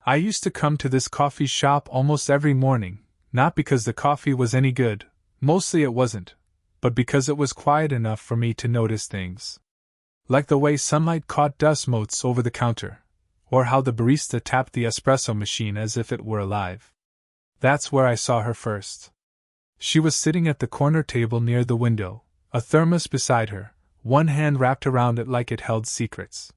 I used to come to this coffee shop almost every morning, not because the coffee was any good, mostly it wasn't, but because it was quiet enough for me to notice things. Like the way sunlight caught dust motes over the counter, or how the barista tapped the espresso machine as if it were alive. That's where I saw her first. She was sitting at the corner table near the window, a thermos beside her, one hand wrapped around it like it held secrets.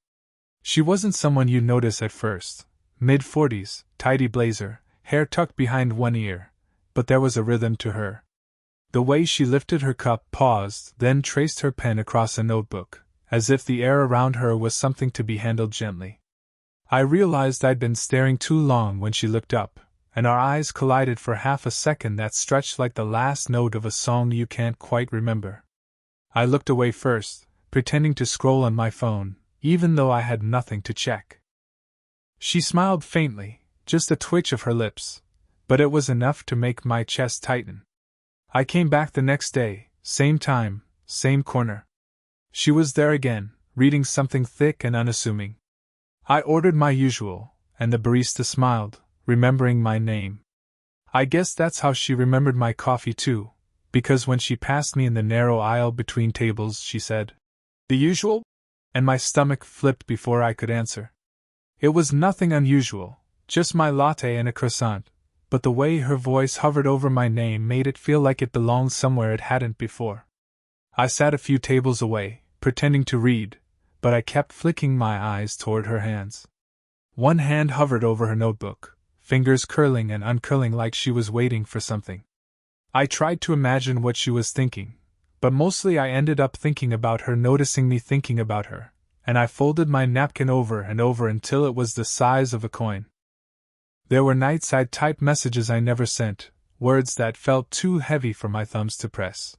She wasn't someone you'd notice at first. Mid-40s, tidy blazer, hair tucked behind one ear, but there was a rhythm to her. The way she lifted her cup, paused, then traced her pen across a notebook, as if the air around her was something to be handled gently. I realized I'd been staring too long when she looked up, and our eyes collided for half a second that stretched like the last note of a song you can't quite remember. I looked away first, pretending to scroll on my phone, even though I had nothing to check. She smiled faintly, just a twitch of her lips, but it was enough to make my chest tighten. I came back the next day, same time, same corner. She was there again, reading something thick and unassuming. I ordered my usual, and the barista smiled, remembering my name. I guess that's how she remembered my coffee too, because when she passed me in the narrow aisle between tables, she said, "The usual?" And my stomach flipped before I could answer. It was nothing unusual, just my latte and a croissant, but the way her voice hovered over my name made it feel like it belonged somewhere it hadn't before. I sat a few tables away, pretending to read, but I kept flicking my eyes toward her hands. One hand hovered over her notebook, fingers curling and uncurling like she was waiting for something. I tried to imagine what she was thinking, but mostly I ended up thinking about her noticing me thinking about her, and I folded my napkin over and over until it was the size of a coin. There were nights I'd type messages I never sent, words that felt too heavy for my thumbs to press.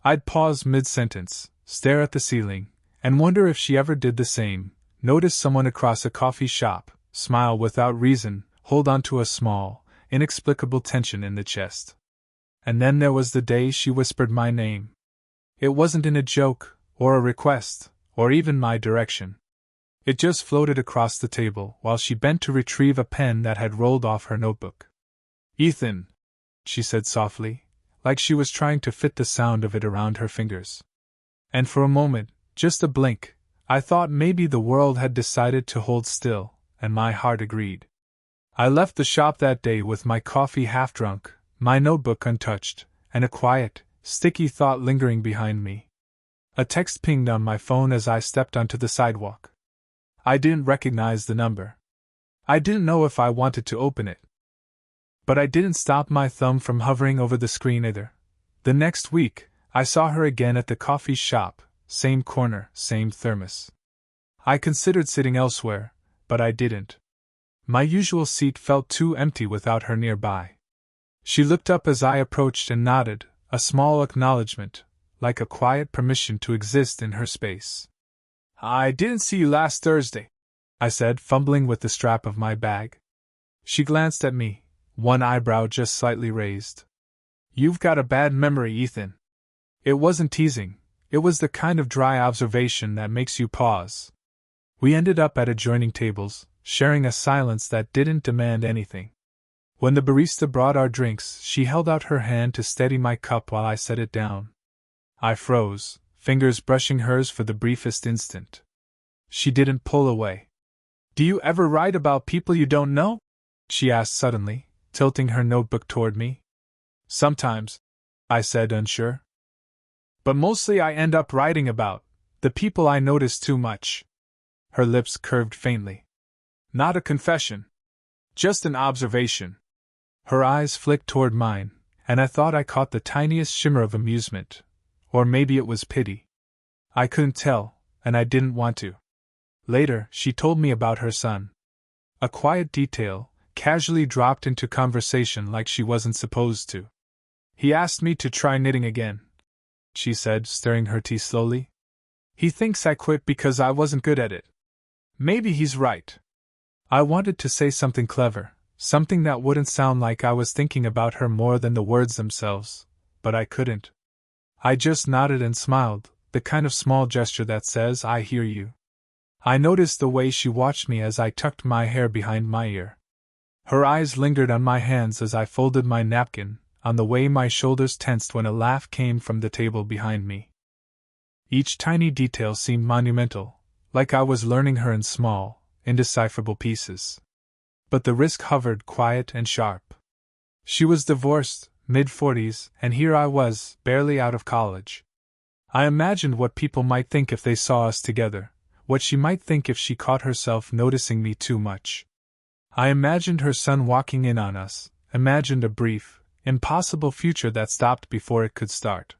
I'd pause mid-sentence, stare at the ceiling, and wonder if she ever did the same, notice someone across a coffee shop, smile without reason, hold on to a small, inexplicable tension in the chest. And then there was the day she whispered my name. It wasn't in a joke, or a request, or even my direction. It just floated across the table while she bent to retrieve a pen that had rolled off her notebook. "Ethan," she said softly, like she was trying to fit the sound of it around her fingers. And for a moment, just a blink, I thought maybe the world had decided to hold still, and my heart agreed. I left the shop that day with my coffee half drunk, my notebook untouched, and a quiet, sticky thought lingering behind me. A text pinged on my phone as I stepped onto the sidewalk. I didn't recognize the number. I didn't know if I wanted to open it. But I didn't stop my thumb from hovering over the screen either. The next week, I saw her again at the coffee shop, same corner, same thermos. I considered sitting elsewhere, but I didn't. My usual seat felt too empty without her nearby. She looked up as I approached and nodded, a small acknowledgement, like a quiet permission to exist in her space. "I didn't see you last Thursday," I said, fumbling with the strap of my bag. She glanced at me, one eyebrow just slightly raised. "You've got a bad memory, Ethan." It wasn't teasing, it was the kind of dry observation that makes you pause. We ended up at adjoining tables, sharing a silence that didn't demand anything. When the barista brought our drinks, she held out her hand to steady my cup while I set it down. I froze, fingers brushing hers for the briefest instant. She didn't pull away. "Do you ever write about people you don't know?" she asked suddenly, tilting her notebook toward me. "Sometimes," I said, unsure. "But mostly I end up writing about the people I notice too much." Her lips curved faintly. "Not a confession. Just an observation." Her eyes flicked toward mine, and I thought I caught the tiniest shimmer of amusement. Or maybe it was pity. I couldn't tell, and I didn't want to. Later, she told me about her son. A quiet detail, casually dropped into conversation like she wasn't supposed to. "He asked me to try knitting again," she said, stirring her tea slowly. "He thinks I quit because I wasn't good at it. Maybe he's right." I wanted to say something clever, something that wouldn't sound like I was thinking about her more than the words themselves, but I couldn't. I just nodded and smiled, the kind of small gesture that says, "I hear you." I noticed the way she watched me as I tucked my hair behind my ear. Her eyes lingered on my hands as I folded my napkin, on the way my shoulders tensed when a laugh came from the table behind me. Each tiny detail seemed monumental, like I was learning her in small, indecipherable pieces. But the risk hovered quiet and sharp. She was divorced, mid-40s, and here I was, barely out of college. I imagined what people might think if they saw us together, what she might think if she caught herself noticing me too much. I imagined her son walking in on us, imagined a brief, impossible future that stopped before it could start.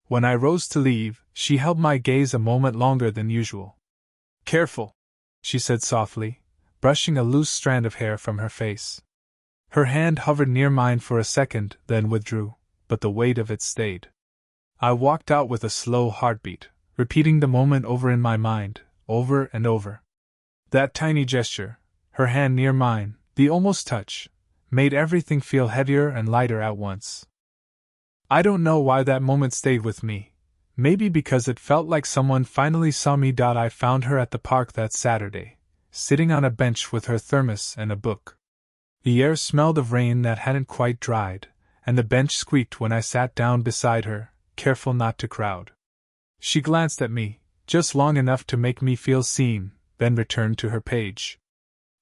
When I rose to leave, she held my gaze a moment longer than usual. "Careful," she said softly, brushing a loose strand of hair from her face. Her hand hovered near mine for a second, then withdrew, but the weight of it stayed. I walked out with a slow heartbeat, repeating the moment over in my mind, over and over. That tiny gesture, her hand near mine, the almost touch, made everything feel heavier and lighter at once. I don't know why that moment stayed with me. Maybe because it felt like someone finally saw me. I found her at the park that Saturday, sitting on a bench with her thermos and a book. The air smelled of rain that hadn't quite dried, and the bench squeaked when I sat down beside her, careful not to crowd. She glanced at me, just long enough to make me feel seen, then returned to her page.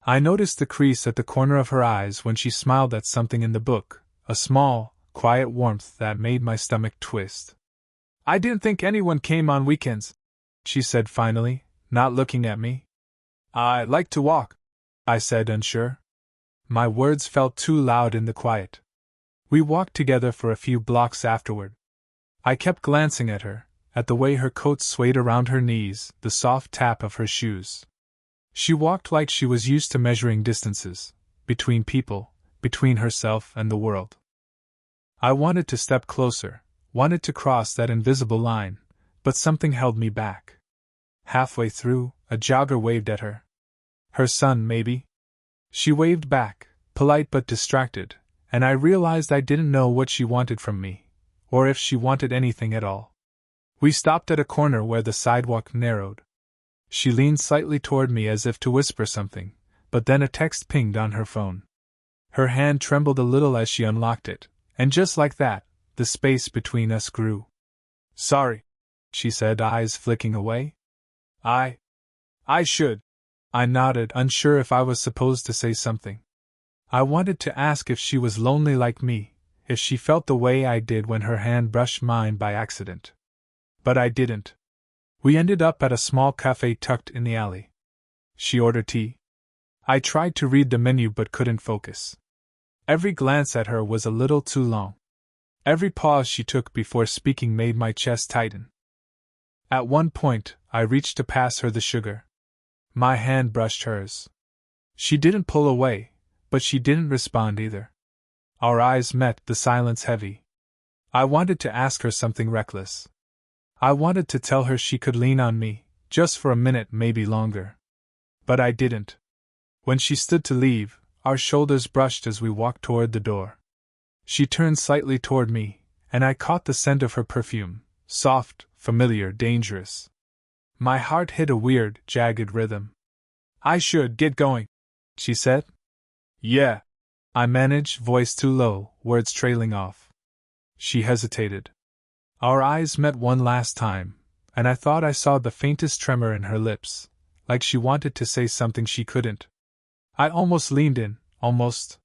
I noticed the crease at the corner of her eyes when she smiled at something in the book, a small, quiet warmth that made my stomach twist. "I didn't think anyone came on weekends," she said finally, not looking at me. "I like to walk," I said, unsure. My words felt too loud in the quiet. We walked together for a few blocks afterward. I kept glancing at her, at the way her coat swayed around her knees, the soft tap of her shoes. She walked like she was used to measuring distances, between people, between herself and the world. I wanted to step closer, wanted to cross that invisible line, but something held me back. Halfway through, a jogger waved at her. Her son, maybe? She waved back, polite but distracted, and I realized I didn't know what she wanted from me, or if she wanted anything at all. We stopped at a corner where the sidewalk narrowed. She leaned slightly toward me as if to whisper something, but then a text pinged on her phone. Her hand trembled a little as she unlocked it, and just like that, the space between us grew. "Sorry," she said, eyes flicking away. I should." I nodded, unsure if I was supposed to say something. I wanted to ask if she was lonely like me, if she felt the way I did when her hand brushed mine by accident. But I didn't. We ended up at a small cafe tucked in the alley. She ordered tea. I tried to read the menu but couldn't focus. Every glance at her was a little too long. Every pause she took before speaking made my chest tighten. At one point, I reached to pass her the sugar. My hand brushed hers. She didn't pull away, but she didn't respond either. Our eyes met, the silence heavy. I wanted to ask her something reckless. I wanted to tell her she could lean on me, just for a minute, maybe longer. But I didn't. When she stood to leave, our shoulders brushed as we walked toward the door. She turned slightly toward me, and I caught the scent of her perfume, soft, familiar, dangerous. My heart hit a weird, jagged rhythm. "I should get going," she said. "Yeah," I managed, voice too low, words trailing off. She hesitated. Our eyes met one last time, and I thought I saw the faintest tremor in her lips, like she wanted to say something she couldn't. I almost leaned in, almost.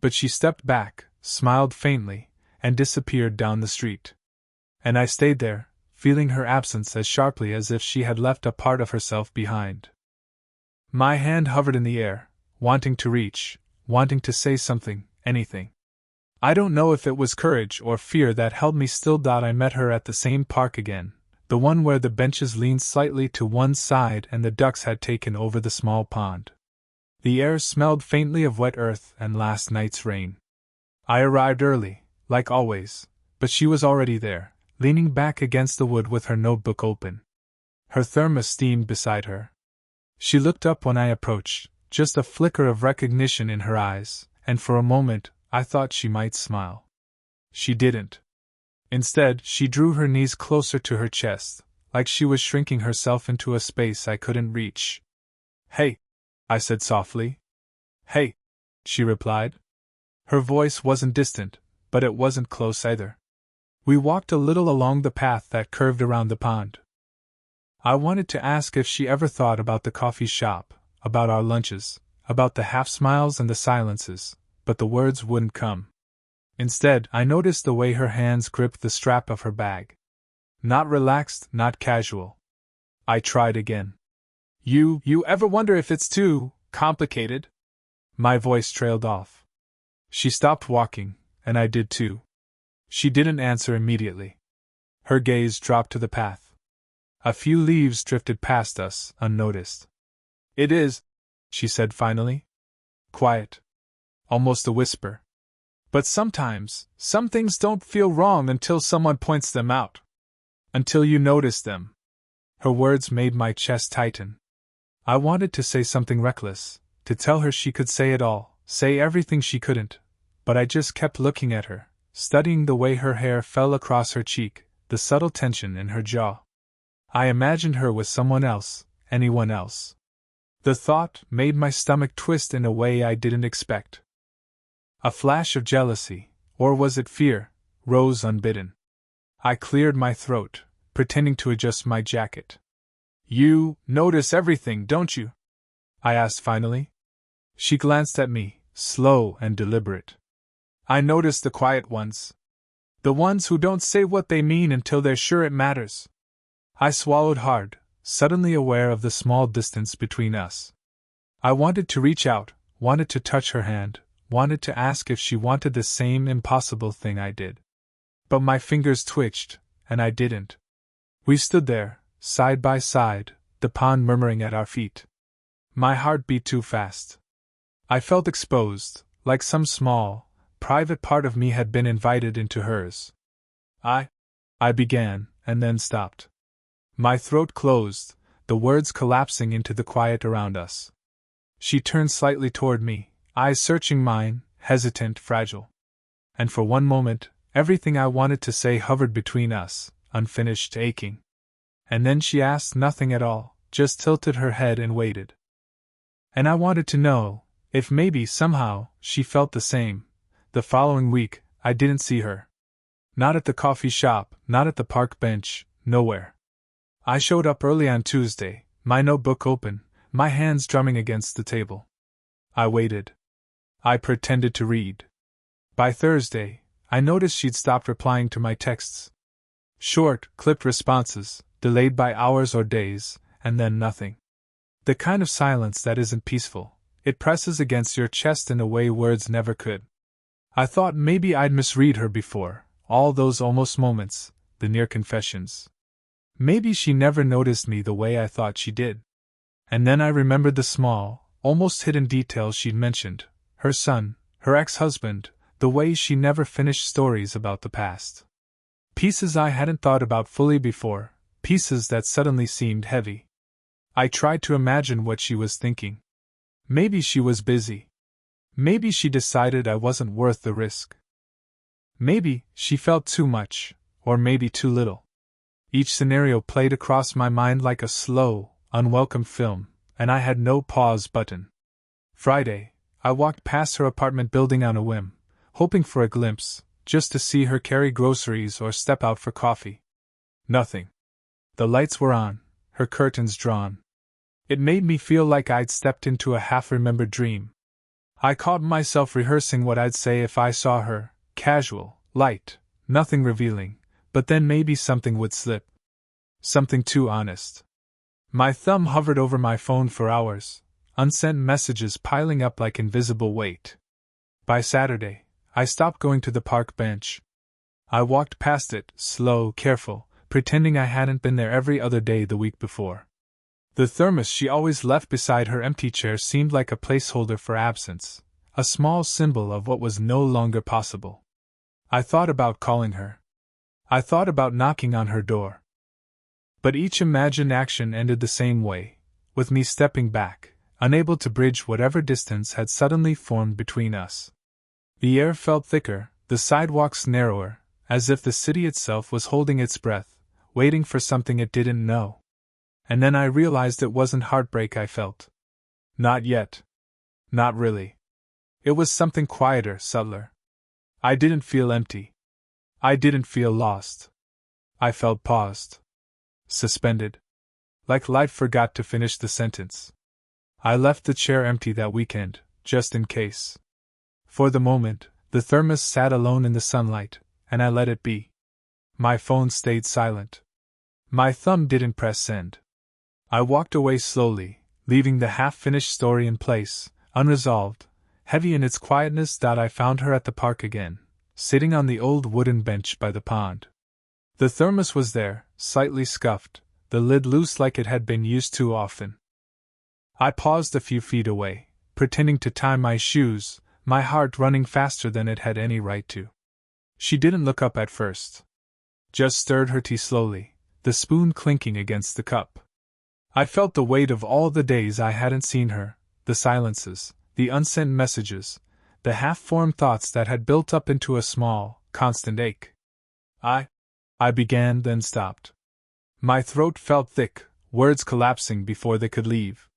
But she stepped back, smiled faintly, and disappeared down the street. And I stayed there, feeling her absence as sharply as if she had left a part of herself behind. My hand hovered in the air, wanting to reach, wanting to say something, anything. I don't know if it was courage or fear that held me still. I met her at the same park again, the one where the benches leaned slightly to one side and the ducks had taken over the small pond. The air smelled faintly of wet earth and last night's rain. I arrived early, like always, but she was already there, leaning back against the wood with her notebook open. Her thermos steamed beside her. She looked up when I approached, just a flicker of recognition in her eyes, and for a moment, I thought she might smile. She didn't. Instead, she drew her knees closer to her chest, like she was shrinking herself into a space I couldn't reach. "Hey," I said softly. "Hey." she replied. Her voice wasn't distant, but it wasn't close either. We walked a little along the path that curved around the pond. I wanted to ask if she ever thought about the coffee shop, about our lunches, about the half-smiles and the silences, but the words wouldn't come. Instead, I noticed the way her hands gripped the strap of her bag. Not relaxed, not casual. I tried again. You ever wonder if it's too complicated? My voice trailed off. She stopped walking, and I did too. She didn't answer immediately. Her gaze dropped to the path. A few leaves drifted past us, unnoticed. It is, she said finally. Quiet. Almost a whisper. But sometimes, some things don't feel wrong until someone points them out. Until you notice them. Her words made my chest tighten. I wanted to say something reckless, to tell her she could say it all, say everything she couldn't, but I just kept looking at her, studying the way her hair fell across her cheek, the subtle tension in her jaw. I imagined her with someone else, anyone else. The thought made my stomach twist in a way I didn't expect. A flash of jealousy, or was it fear, rose unbidden. I cleared my throat, pretending to adjust my jacket. You notice everything, don't you? I asked finally. She glanced at me, slow and deliberate. I notice the quiet ones. The ones who don't say what they mean until they're sure it matters. I swallowed hard, suddenly aware of the small distance between us. I wanted to reach out, wanted to touch her hand, wanted to ask if she wanted the same impossible thing I did. But my fingers twitched, and I didn't. We stood there, side by side, the pond murmuring at our feet. My heart beat too fast. I felt exposed, like some small, private part of me had been invited into hers. I began, and then stopped. My throat closed, the words collapsing into the quiet around us. She turned slightly toward me, eyes searching mine, hesitant, fragile. And for one moment, everything I wanted to say hovered between us, unfinished, aching. And then she asked nothing at all, just tilted her head and waited. And I wanted to know if maybe, somehow, she felt the same. The following week, I didn't see her. Not at the coffee shop, not at the park bench, nowhere. I showed up early on Tuesday, my notebook open, my hands drumming against the table. I waited. I pretended to read. By Thursday, I noticed she'd stopped replying to my texts. Short, clipped responses, delayed by hours or days, and then nothing. The kind of silence that isn't peaceful. It presses against your chest in a way words never could. I thought maybe I'd misread her before, all those almost moments, the near confessions. Maybe she never noticed me the way I thought she did. And then I remembered the small, almost hidden details she'd mentioned, her son, her ex-husband, the way she never finished stories about the past. Pieces I hadn't thought about fully before, pieces that suddenly seemed heavy. I tried to imagine what she was thinking. Maybe she was busy. Maybe she decided I wasn't worth the risk. Maybe she felt too much, or maybe too little. Each scenario played across my mind like a slow, unwelcome film, and I had no pause button. Friday, I walked past her apartment building on a whim, hoping for a glimpse, just to see her carry groceries or step out for coffee. Nothing. The lights were on, her curtains drawn. It made me feel like I'd stepped into a half-remembered dream. I caught myself rehearsing what I'd say if I saw her, casual, light, nothing revealing, but then maybe something would slip. Something too honest. My thumb hovered over my phone for hours, unsent messages piling up like invisible weight. By Saturday, I stopped going to the park bench. I walked past it, slow, careful, pretending I hadn't been there every other day the week before. The thermos she always left beside her empty chair seemed like a placeholder for absence, a small symbol of what was no longer possible. I thought about calling her. I thought about knocking on her door. But each imagined action ended the same way, with me stepping back, unable to bridge whatever distance had suddenly formed between us. The air felt thicker, the sidewalks narrower, as if the city itself was holding its breath, waiting for something it didn't know. And then I realized it wasn't heartbreak I felt. Not yet. Not really. It was something quieter, subtler. I didn't feel empty. I didn't feel lost. I felt paused. Suspended. Like life forgot to finish the sentence. I left the chair empty that weekend, just in case. For the moment, the thermos sat alone in the sunlight, and I let it be. My phone stayed silent. My thumb didn't press send. I walked away slowly, leaving the half-finished story in place, unresolved, heavy in its quietness. I found her at the park again, sitting on the old wooden bench by the pond. The thermos was there, slightly scuffed, the lid loose like it had been used too often. I paused a few feet away, pretending to tie my shoes, my heart running faster than it had any right to. She didn't look up at first. Just stirred her tea slowly, the spoon clinking against the cup. I felt the weight of all the days I hadn't seen her, the silences, the unsent messages, the half-formed thoughts that had built up into a small, constant ache. I began, then stopped. My throat felt thick, words collapsing before they could leave.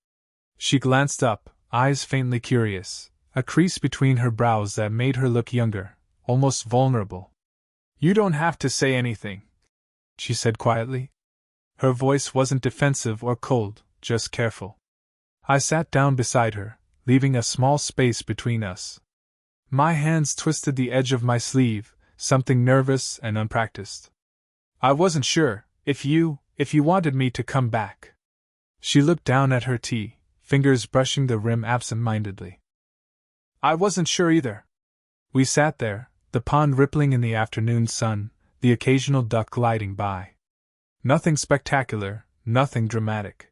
She glanced up, eyes faintly curious, a crease between her brows that made her look younger, almost vulnerable. "You don't have to say anything," she said quietly. Her voice wasn't defensive or cold, just careful. I sat down beside her, leaving a small space between us. My hands twisted the edge of my sleeve, something nervous and unpracticed. "I wasn't sure if you wanted me to come back." She looked down at her tea, fingers brushing the rim absent-mindedly. "I wasn't sure either." We sat there, the pond rippling in the afternoon sun, the occasional duck gliding by. Nothing spectacular, nothing dramatic.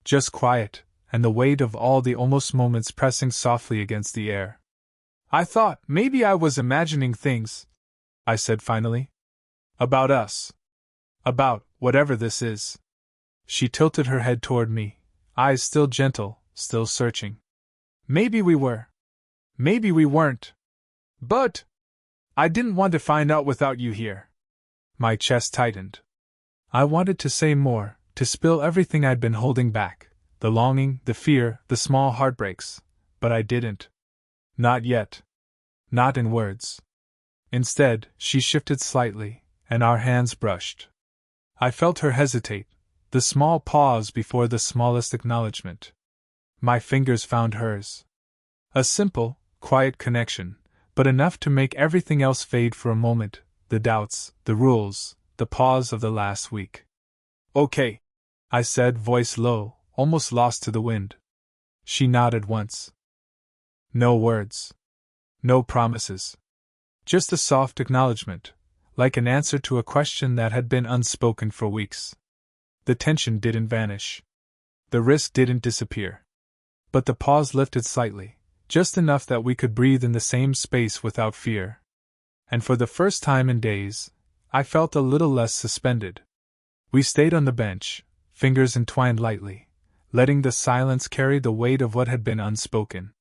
Just quiet, and the weight of all the almost moments pressing softly against the air. "I thought maybe I was imagining things," I said finally. "About us. About whatever this is." She tilted her head toward me, eyes still gentle, still searching. "Maybe we were. Maybe we weren't. But I didn't want to find out without you here." My chest tightened. I wanted to say more, to spill everything I'd been holding back, the longing, the fear, the small heartbreaks, but I didn't. Not yet. Not in words. Instead, she shifted slightly, and our hands brushed. I felt her hesitate, the small pause before the smallest acknowledgement. My fingers found hers. A simple, quiet connection, but enough to make everything else fade for a moment, the doubts, the rules, the pause of the last week. "Okay," I said, voice low, almost lost to the wind. She nodded once. No words. No promises. Just a soft acknowledgement, like an answer to a question that had been unspoken for weeks. The tension didn't vanish. The risk didn't disappear. But the pause lifted slightly, just enough that we could breathe in the same space without fear. And for the first time in days, I felt a little less suspended. We stayed on the bench, fingers entwined lightly, letting the silence carry the weight of what had been unspoken.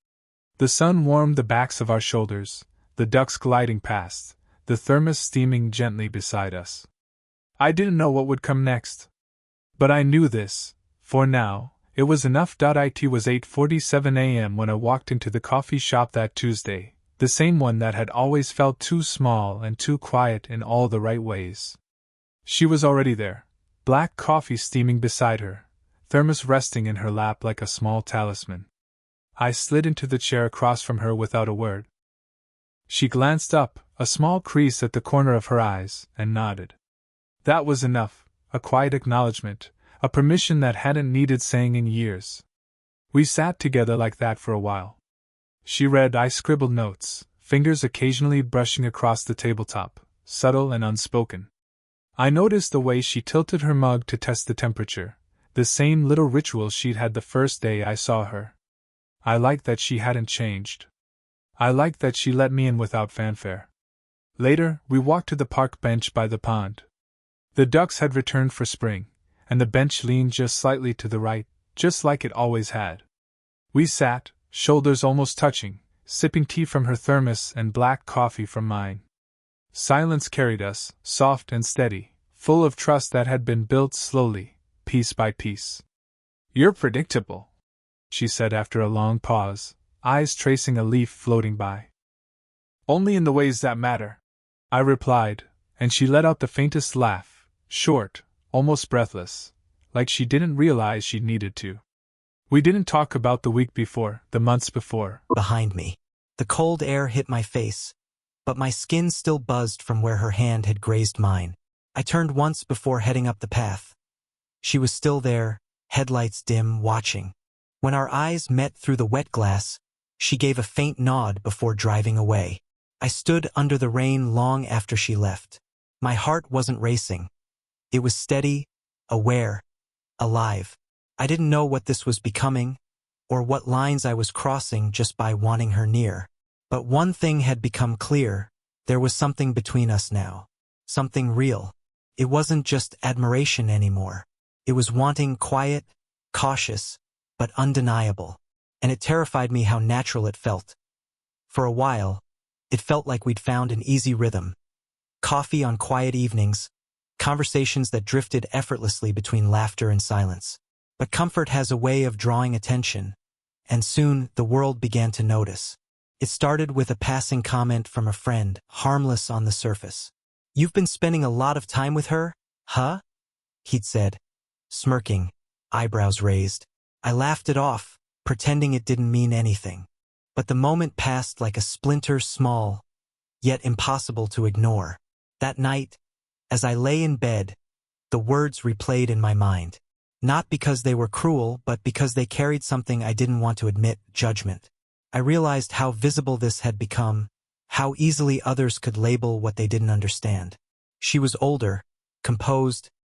The sun warmed the backs of our shoulders, the ducks gliding past, the thermos steaming gently beside us. I didn't know what would come next. But I knew this, for now, it was enough. It was 8:47 a.m. when I walked into the coffee shop that Tuesday, the same one that had always felt too small and too quiet in all the right ways. She was already there, black coffee steaming beside her, thermos resting in her lap like a small talisman. I slid into the chair across from her without a word. She glanced up, a small crease at the corner of her eyes, and nodded. That was enough, a quiet acknowledgement, a permission that hadn't needed saying in years. We sat together like that for a while. She read, I scribbled notes, fingers occasionally brushing across the tabletop, subtle and unspoken. I noticed the way she tilted her mug to test the temperature, the same little ritual she'd had the first day I saw her. I liked that she hadn't changed. I liked that she let me in without fanfare. Later, we walked to the park bench by the pond. The ducks had returned for spring, and the bench leaned just slightly to the right, just like it always had. We sat, shoulders almost touching, sipping tea from her thermos and black coffee from mine. Silence carried us, soft and steady, full of trust that had been built slowly, piece by piece. You're predictable, she said after a long pause, eyes tracing a leaf floating by. Only in the ways that matter, I replied, and she let out the faintest laugh, short, almost breathless, like she didn't realize she needed to. We didn't talk about the week before, the months before. Behind me. The cold air hit my face, but my skin still buzzed from where her hand had grazed mine. I turned once before heading up the path. She was still there, headlights dim, watching. When our eyes met through the wet glass, she gave a faint nod before driving away. I stood under the rain long after she left. My heart wasn't racing. It was steady, aware, alive. I didn't know what this was becoming, or what lines I was crossing just by wanting her near. But one thing had become clear: there was something between us now. Something real. It wasn't just admiration anymore. It was wanting, quiet, cautious, but undeniable. And it terrified me how natural it felt. For a while, it felt like we'd found an easy rhythm. Coffee on quiet evenings, conversations that drifted effortlessly between laughter and silence. But comfort has a way of drawing attention, and soon the world began to notice. It started with a passing comment from a friend, harmless on the surface. "You've been spending a lot of time with her, huh?" he'd said, smirking, eyebrows raised. I laughed it off, pretending it didn't mean anything. But the moment passed like a splinter, small, yet impossible to ignore. That night, as I lay in bed, the words replayed in my mind. Not because they were cruel, but because they carried something I didn't want to admit: judgment. I realized how visible this had become, how easily others could label what they didn't understand. She was older, composed,